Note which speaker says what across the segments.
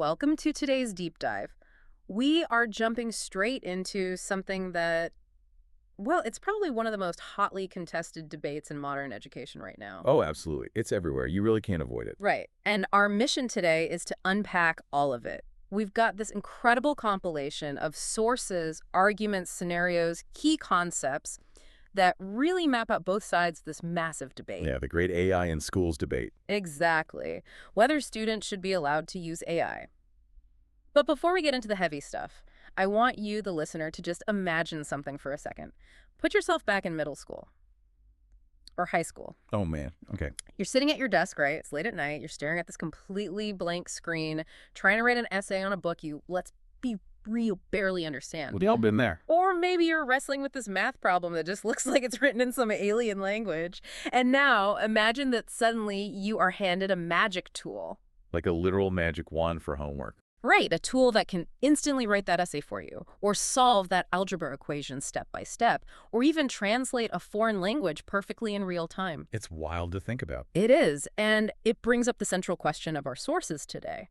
Speaker 1: Welcome to today's deep dive. We are jumping straight into something that, well, it's probably one of the most hotly contested debates in modern education right now.
Speaker 2: Oh, absolutely. It's everywhere. You really can't avoid it.
Speaker 1: Right. And our mission today is to unpack all of it. We've got this incredible compilation of sources, arguments, scenarios, key concepts that really map out both sides of this massive debate.
Speaker 2: Yeah, the great AI in schools debate.
Speaker 1: Exactly. Whether students should be allowed to use AI. But before we get into the heavy stuff, I want you, the listener, to just imagine something for a second. Put yourself back in middle school or high school.
Speaker 2: Oh, man. Okay.
Speaker 1: You're sitting at your desk, right? It's late at night. You're staring at this completely blank screen, trying to write an essay on a book you, let's be real, barely understand.
Speaker 2: Well, y'all been there.
Speaker 1: Or maybe you're wrestling with this math problem that just looks like it's written in some alien language. And now imagine that suddenly you are handed a magic tool.
Speaker 2: Like a literal magic wand for homework.
Speaker 1: Right, a tool that can instantly write that essay for you, or solve that algebra equation step by step, or even translate a foreign language perfectly in real time.
Speaker 2: It's wild to think about.
Speaker 1: It is, and it brings up the central question of our sources today.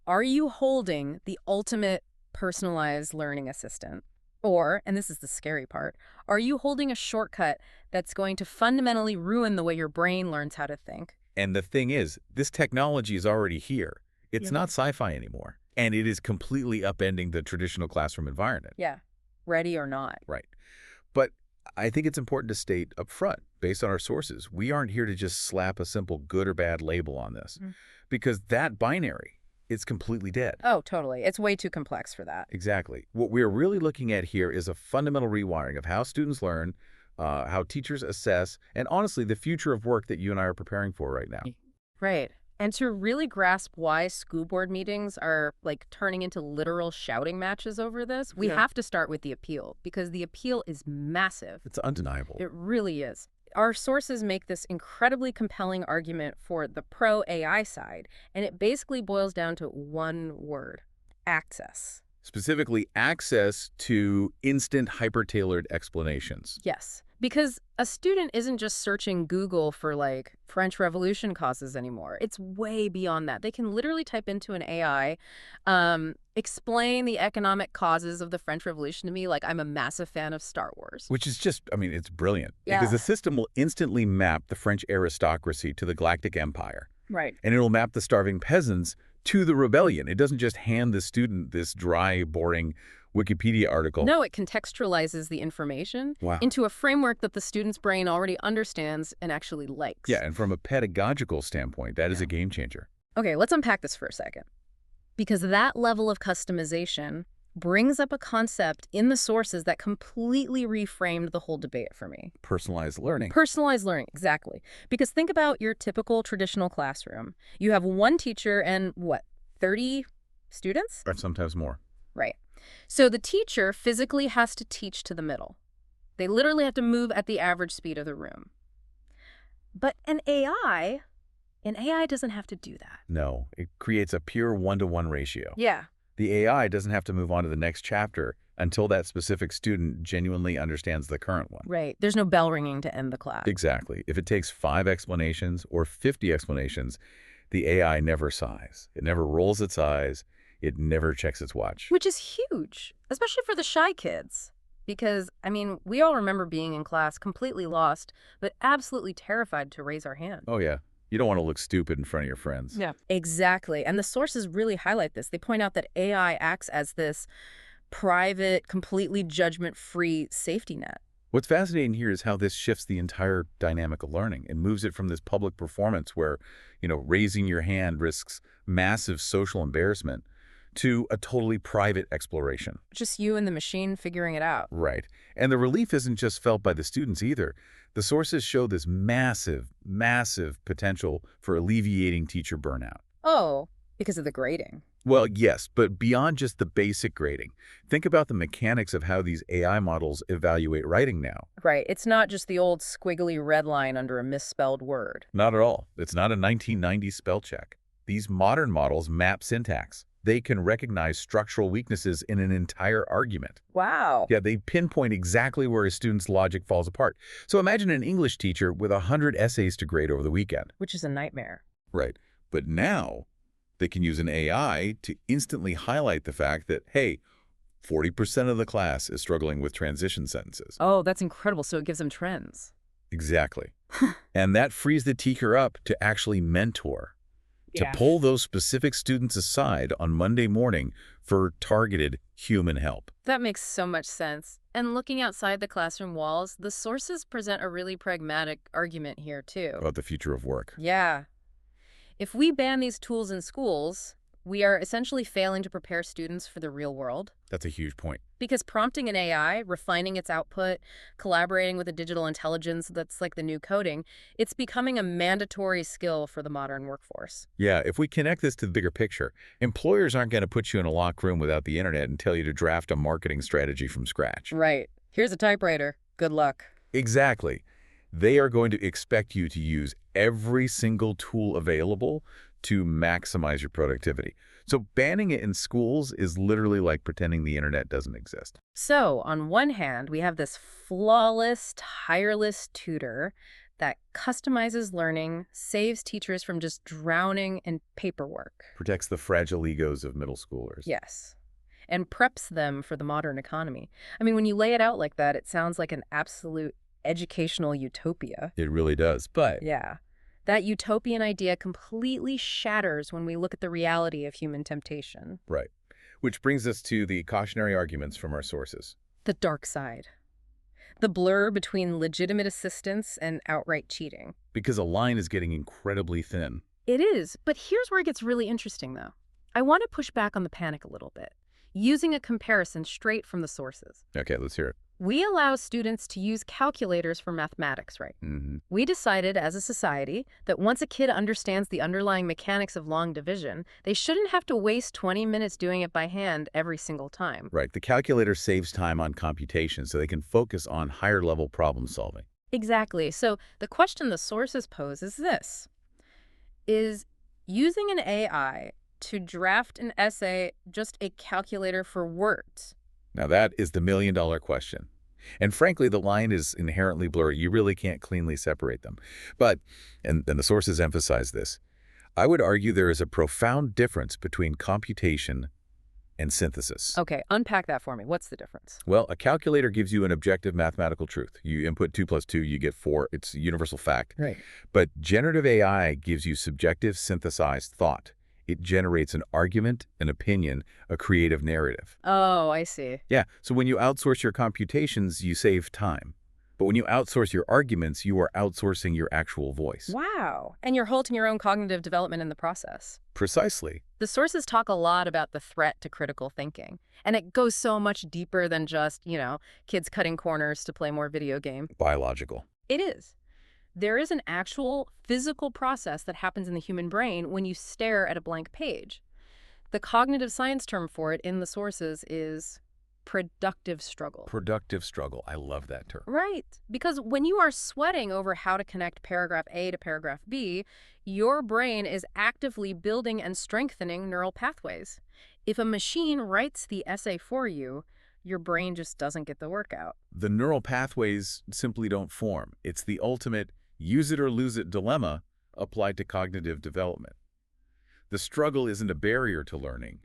Speaker 1: Are you holding the ultimate personalized learning assistant? Or, and this is the scary part, are you holding a shortcut that's going to fundamentally ruin the way your brain learns how to think?
Speaker 2: And the thing is, this technology is already here. It's
Speaker 1: Yeah.
Speaker 2: not sci-fi anymore. And it is completely upending the traditional classroom environment.
Speaker 1: Yeah, ready or not.
Speaker 2: Right. But I think it's important to state up front, based on our sources, we aren't here to just slap a simple good or bad label on this. Because that binary is completely dead.
Speaker 1: Oh, totally. It's way too complex for that.
Speaker 2: Exactly. What we're really looking at here is a fundamental rewiring of how students learn, how teachers assess, and honestly, the future of work that you and I are preparing for right now.
Speaker 1: Right. And to really grasp why school board meetings are like turning into literal shouting matches over this, we have to start with the appeal, because the appeal is massive.
Speaker 2: It's undeniable.
Speaker 1: It really is. Our sources make this incredibly compelling argument for the pro-AI side, and it basically boils down to one word: access.
Speaker 2: Specifically, access to instant hyper-tailored explanations.
Speaker 1: Yes, because a student isn't just searching Google for, like, French Revolution causes anymore. It's way beyond that. They can literally type into an AI, explain the economic causes of the French Revolution to me like I'm a massive fan of Star Wars.
Speaker 2: Which is just, I mean, it's brilliant.
Speaker 1: Yeah.
Speaker 2: Because the system will instantly map the French aristocracy to the Galactic Empire.
Speaker 1: Right.
Speaker 2: And it'll map the starving peasants to the rebellion. It doesn't just hand the student this dry, boring Wikipedia article.
Speaker 1: No, it contextualizes the information into a framework that the student's brain already understands and actually likes.
Speaker 2: Yeah, and from a pedagogical standpoint, that is a game changer.
Speaker 1: Okay, let's unpack this for a second. Because that level of customization brings up a concept in the sources that completely reframed the whole debate for me.
Speaker 2: Personalized learning.
Speaker 1: Personalized learning, exactly. Because think about your typical traditional classroom. You have one teacher and, what, 30 students?
Speaker 2: Or sometimes more.
Speaker 1: Right. So the teacher physically has to teach to the middle. They literally have to move at the average speed of the room. But an AI doesn't have to do that.
Speaker 2: No, it creates a pure one-to-one ratio.
Speaker 1: Yeah.
Speaker 2: The AI doesn't have to move on to the next chapter until that specific student genuinely understands the current one.
Speaker 1: Right. There's no bell ringing to end the class.
Speaker 2: Exactly. If it takes 5 explanations or 50 explanations, the AI never sighs. It never rolls its eyes. It never checks its watch.
Speaker 1: Which is huge, especially for the shy kids. Because, I mean, we all remember being in class completely lost, but absolutely terrified to raise our hand.
Speaker 2: Oh, yeah. You don't want to look stupid in front of your friends.
Speaker 1: Yeah. Exactly. And the sources really highlight this. They point out that AI acts as this private, completely judgment-free safety net.
Speaker 2: What's fascinating here is how this shifts the entire dynamic of learning and moves it from this public performance where, raising your hand risks massive social embarrassment to a totally private exploration.
Speaker 1: Just you and the machine figuring it out.
Speaker 2: Right. And the relief isn't just felt by the students either. The sources show this massive, massive potential for alleviating teacher burnout.
Speaker 1: Oh, because of the grading.
Speaker 2: Well, yes, but beyond just the basic grading. Think about the mechanics of how these AI models evaluate writing now.
Speaker 1: Right. It's not just the old squiggly red line under a misspelled word.
Speaker 2: Not at all. It's not a 1990s spell check. These modern models map syntax. They can recognize structural weaknesses in an entire argument.
Speaker 1: Wow.
Speaker 2: Yeah, they pinpoint exactly where a student's logic falls apart. So imagine an English teacher with 100 essays to grade over the weekend.
Speaker 1: Which is a nightmare.
Speaker 2: Right. But now, They can use an AI to instantly highlight the fact that, hey, 40% of the class is struggling with transition sentences.
Speaker 1: Oh, that's incredible. So it gives them trends.
Speaker 2: Exactly. And that frees the teacher up to actually mentor, to
Speaker 1: Yeah.
Speaker 2: pull those specific students aside on Monday morning for targeted human help.
Speaker 1: That makes so much sense. And looking outside the classroom walls, the sources present a really pragmatic argument here, too.
Speaker 2: About the future of work.
Speaker 1: Yeah. If we ban these tools in schools, we are essentially failing to prepare students for the real world.
Speaker 2: That's a huge point.
Speaker 1: Because prompting an AI, refining its output, collaborating with a digital intelligence that's like the new coding, it's becoming a mandatory skill for the modern workforce.
Speaker 2: Yeah, if we connect this to the bigger picture, employers aren't going to put you in a locked room without the internet and tell you to draft a marketing strategy from scratch.
Speaker 1: Right. Here's a typewriter. Good luck.
Speaker 2: Exactly. They are going to expect you to use every single tool available to maximize your productivity. So banning it in schools is literally like pretending the internet doesn't exist.
Speaker 1: So, on one hand, we have this flawless, tireless tutor that customizes learning, saves teachers from just drowning in paperwork.
Speaker 2: Protects the fragile egos of middle schoolers.
Speaker 1: Yes. And preps them for the modern economy. I mean, when you lay it out like that, it sounds like an absolute educational utopia.
Speaker 2: It really does. But
Speaker 1: Yeah. That utopian idea completely shatters when we look at the reality of human temptation.
Speaker 2: right. Which brings us to the cautionary arguments from our sources.
Speaker 1: The dark side. The blur between legitimate assistance and outright cheating.
Speaker 2: Because a line is getting incredibly thin.
Speaker 1: It is, but here's where it gets really interesting, though. I want to push back on the panic a little bit, using a comparison straight from the sources.
Speaker 2: Okay, let's hear it.
Speaker 1: We allow students to use calculators for mathematics, right? We decided as a society that once a kid understands the underlying mechanics of long division, they shouldn't have to waste 20 minutes doing it by hand every single time.
Speaker 2: Right. The calculator saves time on computation so they can focus on higher level problem solving.
Speaker 1: Exactly. So the question the sources pose is this. Is using an AI to draft an essay just a calculator for words?
Speaker 2: Now that is the million-dollar question. And frankly, the line is inherently blurry. You really can't cleanly separate them. But, and the sources emphasize this, I would argue there is a profound difference between computation and synthesis.
Speaker 1: Okay, unpack that for me. What's the difference?
Speaker 2: Well, a calculator gives you an objective mathematical truth. You input 2 plus 2, you get 4. It's a universal fact.
Speaker 1: Right.
Speaker 2: But generative AI gives you subjective synthesized thought. It generates an argument, an opinion, a creative narrative.
Speaker 1: Oh, I see.
Speaker 2: Yeah, so when you outsource your computations, you save time. But when you outsource your arguments, you are outsourcing your actual voice.
Speaker 1: Wow. And you're halting your own cognitive development in the process.
Speaker 2: Precisely.
Speaker 1: The sources talk a lot about the threat to critical thinking. And it goes so much deeper than just, kids cutting corners to play more video game.
Speaker 2: Biological.
Speaker 1: It is. There is an actual physical process that happens in the human brain when you stare at a blank page. The cognitive science term for it in the sources is productive struggle.
Speaker 2: Productive struggle. I love that term.
Speaker 1: Right. Because when you are sweating over how to connect paragraph A to paragraph B, your brain is actively building and strengthening neural pathways. If a machine writes the essay for you, your brain just doesn't get the work out.
Speaker 2: The neural pathways simply don't form. It's the ultimate use it or lose it dilemma applied to cognitive development. The struggle isn't a barrier to learning.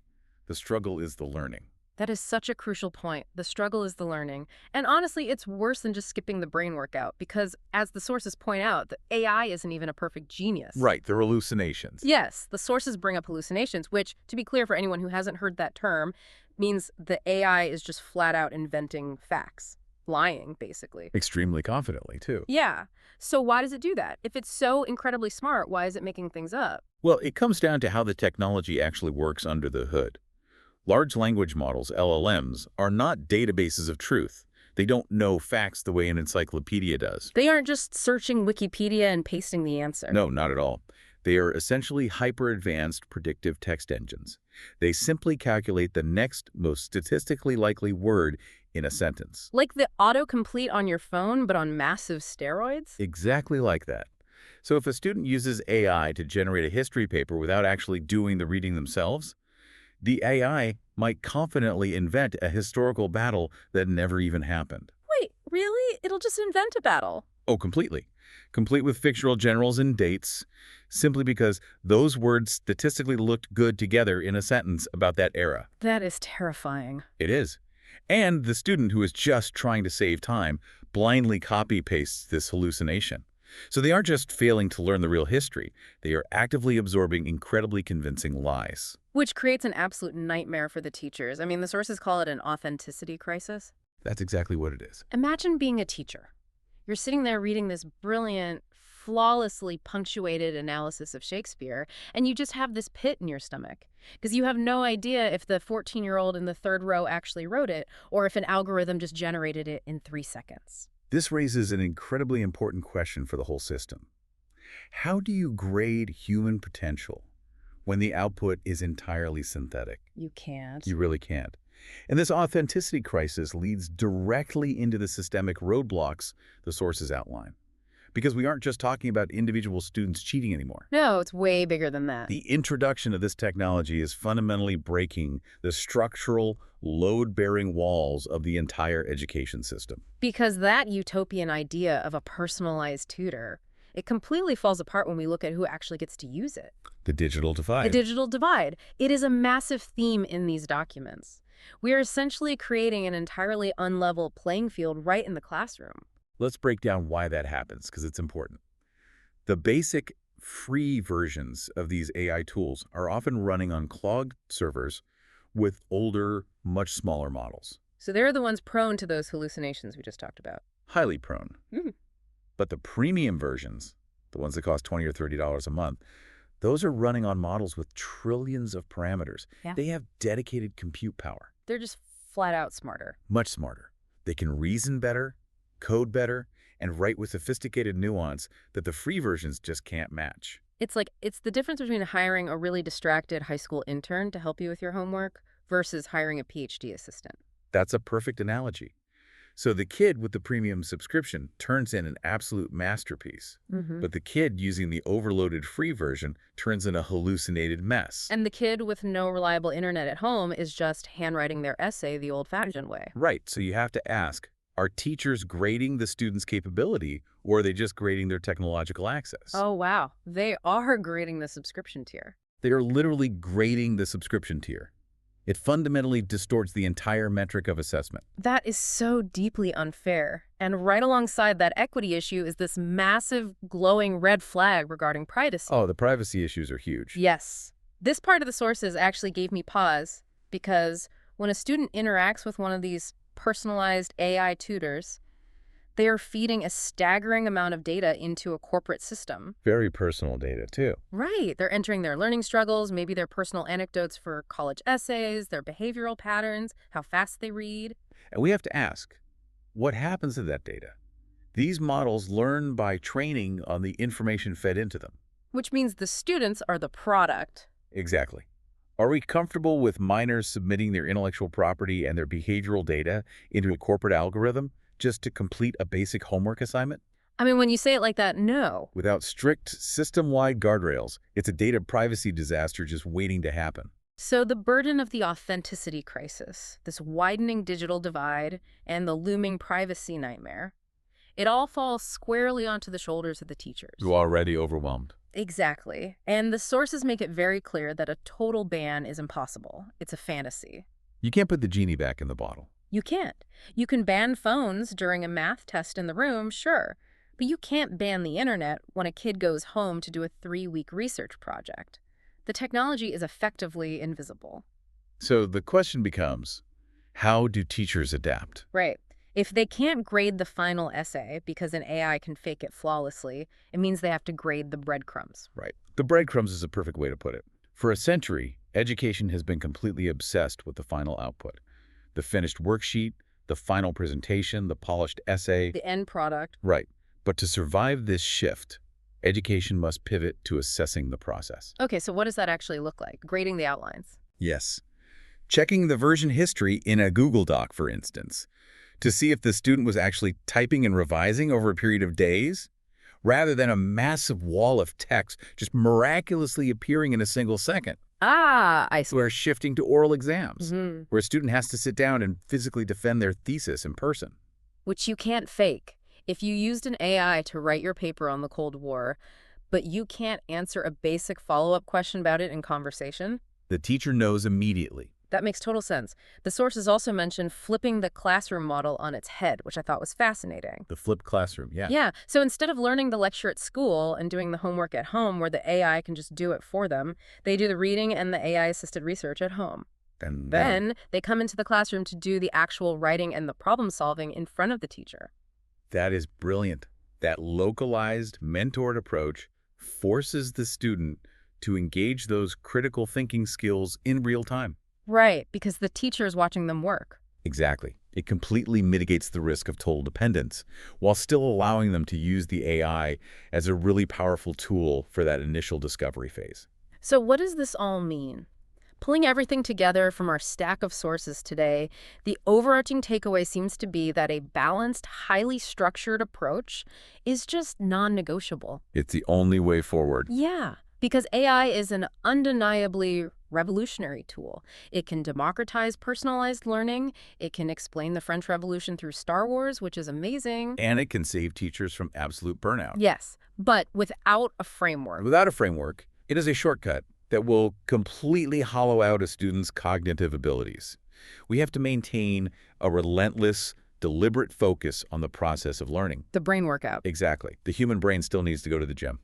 Speaker 2: The struggle is the learning.
Speaker 1: That is such a crucial point. The struggle is the learning. And honestly, it's worse than just skipping the brain workout because, as the sources point out, the AI isn't even a perfect genius.
Speaker 2: Right, they're hallucinations.
Speaker 1: Yes, the sources bring up hallucinations, which, to be clear for anyone who hasn't heard that term, means the AI is just flat out inventing facts. Lying, basically.
Speaker 2: Extremely confidently, too.
Speaker 1: Yeah. So why does it do that? If it's so incredibly smart, why is it making things up?
Speaker 2: Well, it comes down to how the technology actually works under the hood. Large language models, LLMs, are not databases of truth. They don't know facts the way an encyclopedia does.
Speaker 1: They aren't just searching Wikipedia and pasting the answer.
Speaker 2: No, not at all. They are essentially hyper-advanced predictive text engines. They simply calculate the next most statistically likely word in a sentence.
Speaker 1: Like the autocomplete on your phone, but on massive steroids?
Speaker 2: Exactly like that. So if a student uses AI to generate a history paper without actually doing the reading themselves, the AI might confidently invent a historical battle that never even happened.
Speaker 1: Wait, really? It'll just invent a battle?
Speaker 2: Oh, completely. complete with fictional generals and dates, simply because those words statistically looked good together in a sentence about that era.
Speaker 1: That is terrifying.
Speaker 2: It is. And the student who is just trying to save time blindly copy-pastes this hallucination. So they aren't just failing to learn the real history, they are actively absorbing incredibly convincing lies.
Speaker 1: Which creates an absolute nightmare for the teachers. I mean, the sources call it an authenticity crisis.
Speaker 2: That's exactly what it is.
Speaker 1: Imagine being a teacher. You're sitting there reading this brilliant, flawlessly punctuated analysis of Shakespeare, and you just have this pit in your stomach. Because you have no idea if the 14-year-old in the third row actually wrote it, or if an algorithm just generated it in 3 seconds.
Speaker 2: This raises an incredibly important question for the whole system. How do you grade human potential when the output is entirely synthetic?
Speaker 1: You can't.
Speaker 2: You really can't. And this authenticity crisis leads directly into the systemic roadblocks the sources outline. Because we aren't just talking about individual students cheating anymore.
Speaker 1: No, it's way bigger than that.
Speaker 2: The introduction of this technology is fundamentally breaking the structural, load-bearing walls of the entire education system.
Speaker 1: Because that utopian idea of a personalized tutor, it completely falls apart when we look at who actually gets to use it.
Speaker 2: The digital divide.
Speaker 1: The digital divide. It is a massive theme in these documents. We are essentially creating an entirely unlevel playing field right in the classroom.
Speaker 2: Let's break down why that happens, because it's important. The basic free versions of these AI tools are often running on clogged servers with older, much smaller models.
Speaker 1: So they're the ones prone to those hallucinations we just talked about.
Speaker 2: Highly prone.
Speaker 1: Mm.
Speaker 2: But the premium versions, the ones that cost $20 or $30 a month, those are running on models with trillions of parameters.
Speaker 1: Yeah.
Speaker 2: They have dedicated compute power.
Speaker 1: They're just flat out smarter.
Speaker 2: Much smarter. They can reason better, code better, and write with sophisticated nuance that the free versions just can't match.
Speaker 1: It's the difference between hiring a really distracted high school intern to help you with your homework versus hiring a PhD assistant.
Speaker 2: That's a perfect analogy. So the kid with the premium subscription turns in an absolute masterpiece.
Speaker 1: Mm-hmm.
Speaker 2: But the kid using the overloaded free version turns in a hallucinated mess.
Speaker 1: And the kid with no reliable internet at home is just handwriting their essay the old-fashioned way.
Speaker 2: Right, so you have to ask, are teachers grading the student's capability, or are they just grading their technological access?
Speaker 1: Oh, wow. They are grading the subscription tier.
Speaker 2: They are literally grading the subscription tier. It fundamentally distorts the entire metric of assessment.
Speaker 1: That is so deeply unfair. And right alongside that equity issue is this massive glowing red flag regarding privacy.
Speaker 2: Oh, the privacy issues are huge.
Speaker 1: Yes. This part of the sources actually gave me pause because when a student interacts with one of these personalized AI tutors, they are feeding a staggering amount of data into a corporate system.
Speaker 2: Very personal data, too.
Speaker 1: Right. They're entering their learning struggles, maybe their personal anecdotes for college essays, their behavioral patterns, how fast they read.
Speaker 2: And we have to ask, what happens to that data? These models learn by training on the information fed into them.
Speaker 1: Which means the students are the product.
Speaker 2: Exactly. Are we comfortable with minors submitting their intellectual property and their behavioral data into a corporate algorithm just to complete a basic homework assignment?
Speaker 1: I mean, when you say it like that, no.
Speaker 2: Without strict, system-wide guardrails, it's a data privacy disaster just waiting to happen.
Speaker 1: So the burden of the authenticity crisis, this widening digital divide, and the looming privacy nightmare, it all falls squarely onto the shoulders of the teachers.
Speaker 2: You're already overwhelmed.
Speaker 1: Exactly. And the sources make it very clear that a total ban is impossible. It's a fantasy.
Speaker 2: You can't put the genie back in the bottle.
Speaker 1: You can't. You can ban phones during a math test in the room, sure, but you can't ban the internet when a kid goes home to do a 3-week research project. The technology is effectively invisible.
Speaker 2: So the question becomes, how do teachers adapt?
Speaker 1: Right. If they can't grade the final essay because an AI can fake it flawlessly, it means they have to grade the breadcrumbs.
Speaker 2: Right. The breadcrumbs is a perfect way to put it. For a century, education has been completely obsessed with the final output. The finished worksheet, the final presentation, the polished essay.
Speaker 1: The end product.
Speaker 2: Right. But to survive this shift, education must pivot to assessing the process.
Speaker 1: Okay, so what does that actually look like? Grading the outlines.
Speaker 2: Yes. Checking the version history in a Google Doc, for instance, to see if the student was actually typing and revising over a period of days, rather than a massive wall of text just miraculously appearing in a single second.
Speaker 1: Ah, I see.
Speaker 2: We're shifting to oral exams, where a student has to sit down and physically defend their thesis in person.
Speaker 1: Which you can't fake. If you used an AI to write your paper on the Cold War, but you can't answer a basic follow-up question about it in conversation,
Speaker 2: The teacher knows immediately.
Speaker 1: that makes total sense. The sources also mention flipping the classroom model on its head, which I thought was fascinating.
Speaker 2: The flipped classroom, yeah.
Speaker 1: Yeah, so instead of learning the lecture at school and doing the homework at home where the AI can just do it for them, they do the reading and the AI-assisted research at home.
Speaker 2: And
Speaker 1: Then they come into the classroom to do the actual writing and the problem solving in front of the teacher.
Speaker 2: that is brilliant. That localized, mentored approach forces the student to engage those critical thinking skills in real time.
Speaker 1: Right, because the teacher is watching them work.
Speaker 2: Exactly. It completely mitigates the risk of total dependence while still allowing them to use the AI as a really powerful tool for that initial discovery phase.
Speaker 1: So what does this all mean? Pulling everything together from our stack of sources today, the overarching takeaway seems to be that a balanced, highly structured approach is just non-negotiable.
Speaker 2: It's the only way forward.
Speaker 1: Yeah, because AI is an undeniably revolutionary tool. It can democratize personalized learning. It can explain the French Revolution through Star Wars, which is amazing.
Speaker 2: And it can save teachers from absolute burnout.
Speaker 1: Yes, but without a framework.
Speaker 2: Without a framework, it is a shortcut that will completely hollow out a student's cognitive abilities. We have to maintain a relentless, deliberate focus on the process of learning.
Speaker 1: The brain workout.
Speaker 2: Exactly. The human brain still needs to go to the gym.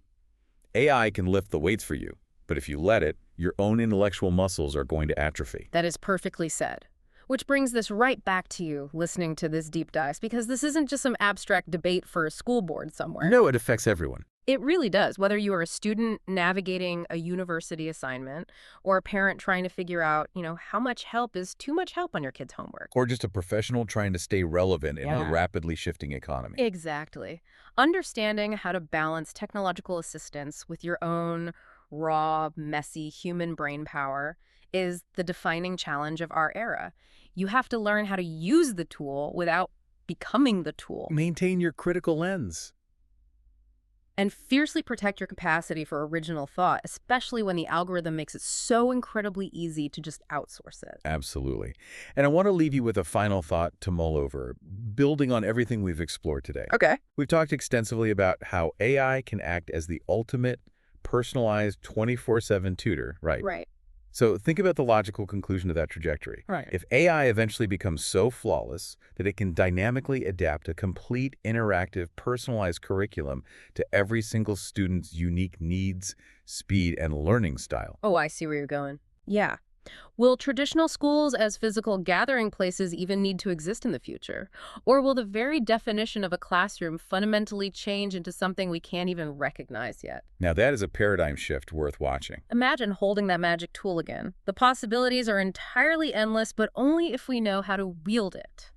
Speaker 2: AI can lift the weights for you, but if you let it, your own intellectual muscles are going to atrophy.
Speaker 1: That is perfectly said. Which brings this right back to you listening to this deep dive, because this isn't just some abstract debate for a school board somewhere.
Speaker 2: No, it affects everyone.
Speaker 1: It really does, whether you are a student navigating a university assignment or a parent trying to figure out, how much help is too much help on your kid's homework.
Speaker 2: Or just a professional trying to stay relevant in a
Speaker 1: Yeah.
Speaker 2: rapidly shifting economy.
Speaker 1: Exactly. Understanding how to balance technological assistance with your own raw, messy human brain power is the defining challenge of our era. You have to learn how to use the tool without becoming the tool,
Speaker 2: Maintain your critical lens.
Speaker 1: and fiercely protect your capacity for original thought, especially when the algorithm makes it so incredibly easy to just outsource it.
Speaker 2: Absolutely. And I want to leave you with a final thought to mull over, building on everything we've explored today.
Speaker 1: Okay.
Speaker 2: We've talked extensively about how AI can act as the ultimate personalized 24/7 tutor, right?
Speaker 1: Right.
Speaker 2: So think about the logical conclusion of that trajectory.
Speaker 1: Right.
Speaker 2: If AI eventually becomes so flawless that it can dynamically adapt a complete, interactive, personalized curriculum to every single student's unique needs, speed, and learning style.
Speaker 1: Oh, I see where you're going. Yeah. Will traditional schools as physical gathering places even need to exist in the future? Or will the very definition of a classroom fundamentally change into something we can't even recognize yet?
Speaker 2: Now that is a paradigm shift worth watching.
Speaker 1: Imagine holding that magic tool again. The possibilities are entirely endless, but only if we know how to wield it.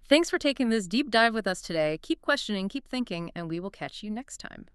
Speaker 1: Thanks for taking this deep dive with us today. Keep questioning, keep thinking, and we will catch you next time.